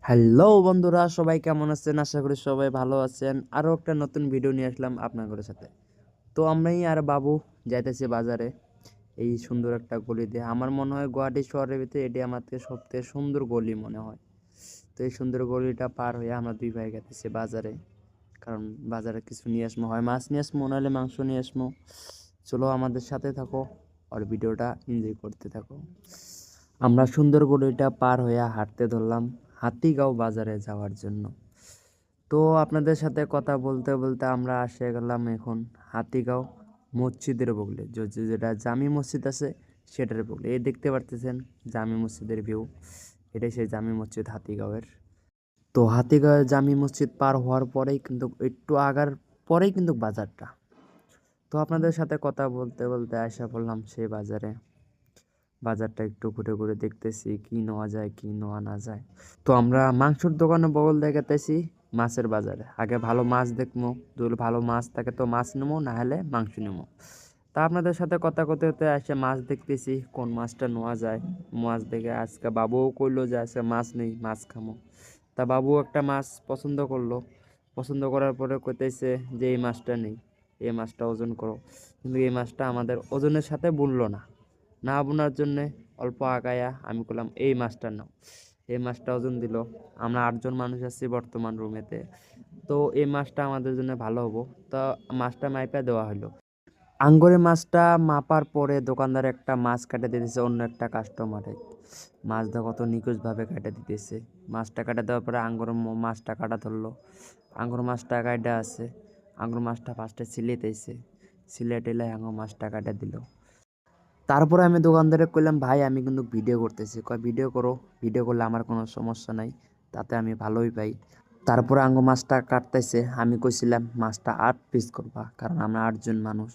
Hello বন্ধুরা, সবাই কেমন আছেন? আশা করি সবাই ভালো আছেন। আরও একটা নতুন ভিডিও নিয়ে আসলাম আপনাদের সাথে। তো আমরাই আর বাবু যাইতেছি বাজারে, এই সুন্দর একটা গলি দিয়ে। আমার মনে হয় গুয়াহাটি শহরের ভিতরে এটি আমার থেকে সবথেকে সুন্দর গলি মনে হয়। তো এই সুন্দর গলিটা পার হয়ে আমরা দুই ভাই গেতেছি বাজারে, কারণ বাজারে কিছু নিয়ে আসবো, হয় মাছ নিয়ে আসবো নাহলে মাংস নিয়ে আসবো। চলো আমাদের সাথে থাকো আর ভিডিওটা এনজয় করতে থাকো। আমরা সুন্দর গলিটা পার হয়ে হাঁটতে ধরলাম হাতিগাঁও বাজারে যাওয়ার জন্য। তো আপনাদের সাথে কথা বলতে বলতে আমরা এসে গেলাম এখন হাতিগাঁও মসজিদের বগলে, যেটা জামি মসজিদ আছে সেটার বগলে। এই দেখতে পারতেছেন জামি মসজিদের ভিউ, এটাই সেই জামি মসজিদ হাতিগাঁওয়ের। তো হাতিগাঁওয়ের জামি মসজিদ পার হওয়ার পরেই কিন্তু, একটু আগার পরেই কিন্তু বাজারটা। তো আপনাদের সাথে কথা বলতে বলতে আসা পড়লাম সেই বাজারে। বাজারটা একটু ঘুরে ঘুরে দেখতেছি কি নেওয়া যায় কি নেওয়া না যায়। তো আমরা মাংসের দোকানে বগল দেখাতেছি মাছের বাজারে। আগে ভালো মাছ দেখবো, যদি ভালো মাছ থাকে তো মাছ নেবো, না হলে মাংস নেবো। তা আপনাদের সাথে কথা করতে হতে এসে মাছ দেখতেছি কোন মাছটা নেওয়া যায়। মাছ দেখে আজকে বাবুও কইলো যে আজকে মাছ নেই, মাছ খামো। তা বাবু একটা মাছ পছন্দ করলো, পছন্দ করার পরে কইতেছে যে এই মাছটা নেই, এই মাছটা ওজন করো। কিন্তু এই মাছটা আমাদের ওজনের সাথে বুনলো না। না বোনার জন্যে অল্প আগায়া আমি করলাম এই মাছটা নাও। এই মাছটা ওজন দিল। আমরা 8জন মানুষ আছি বর্তমান রুমেতে। তো এই মাছটা আমাদের জন্য ভালো হবো। তা মাছটা মাইপা দেওয়া হলো। আঙ্গুরে মাছটা মাপার পরে দোকানদার একটা মাছ কাটে দিতেছে অন্য একটা কাস্টমারে। মাছটা কত নিখুঁতভাবে কাটে দিতেছে। মাছটা কাটা দেওয়ার পরে মাছটা কাটা ধরলো। আঙ্গুর মাছটা কাটা আছে। আঙ্গুর মাছটা ফার্স্টে সিলেতেছে, সিলে টেলে আঙ্গুর মাছটা কাটে দিল। তারপরে আমি দোকানদারে কইলাম, ভাই আমি কিন্তু ভিডিও করতেছি। কয় ভিডিও করো, ভিডিও করলে আমার কোনো সমস্যা নাই, তাতে আমি ভালোই পাই। তারপরে আঙ্গো মাছটা কাটতেছে, আমি কইছিলাম মাছটা 8 পিস করবা, কারণ আমরা 8জন মানুষ।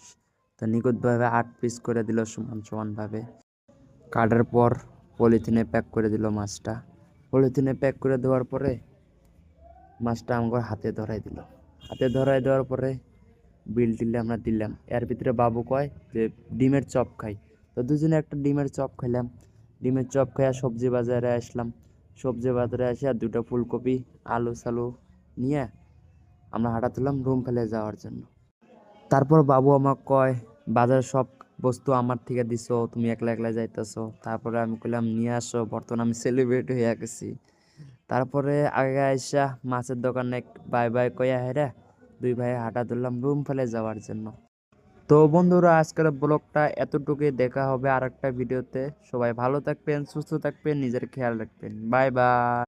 তো নিখুঁতভাবে 8 পিস করে দিল সমান সমানভাবে। কাটার পর পলিথিনে প্যাক করে দিল মাছটা। পলিথিনে প্যাক করে দেওয়ার পরে মাছটা আমার হাতে ধরাই দিল। হাতে ধরাই দেওয়ার পরে বিল টিলে আমরা দিলাম। এর ভিতরে বাবু কয় যে ডিমের চপ খাই। তো দুজনে একটা ডিমের চপ খাইলাম। ডিমের চপ খাইয়া সবজি বাজারে আসলাম। সবজি বাজারে এসে আর 2টা ফুলকপি আলু সালু নিয়ে আমরা হাঁটা তুললাম রুম ফেলে যাওয়ার জন্য। তারপর বাবু আমাকে কয়, বাজারের সব বস্তু আমার থেকে দিছো, তুমি একলা একলা যাইতেছো। তারপরে আমি কইলাম নিয়ে আসো, বর্তমানে আমি সেলিব্রেট হয়ে গেছি। তারপরে আগে আইসা মাছের দোকানে বাই বাই কইয়া হেরে দুই ভাই হাঁটা ধরলাম রুম ফেলে যাওয়ার জন্য। তো বন্ধুরা, আজকের ব্লগটা এতটুকুই। দেখা হবে আর একটা ভিডিওতে। সবাই ভালো থাকবেন, সুস্থ থাকবেন, নিজের খেয়াল রাখবেন। Bye bye.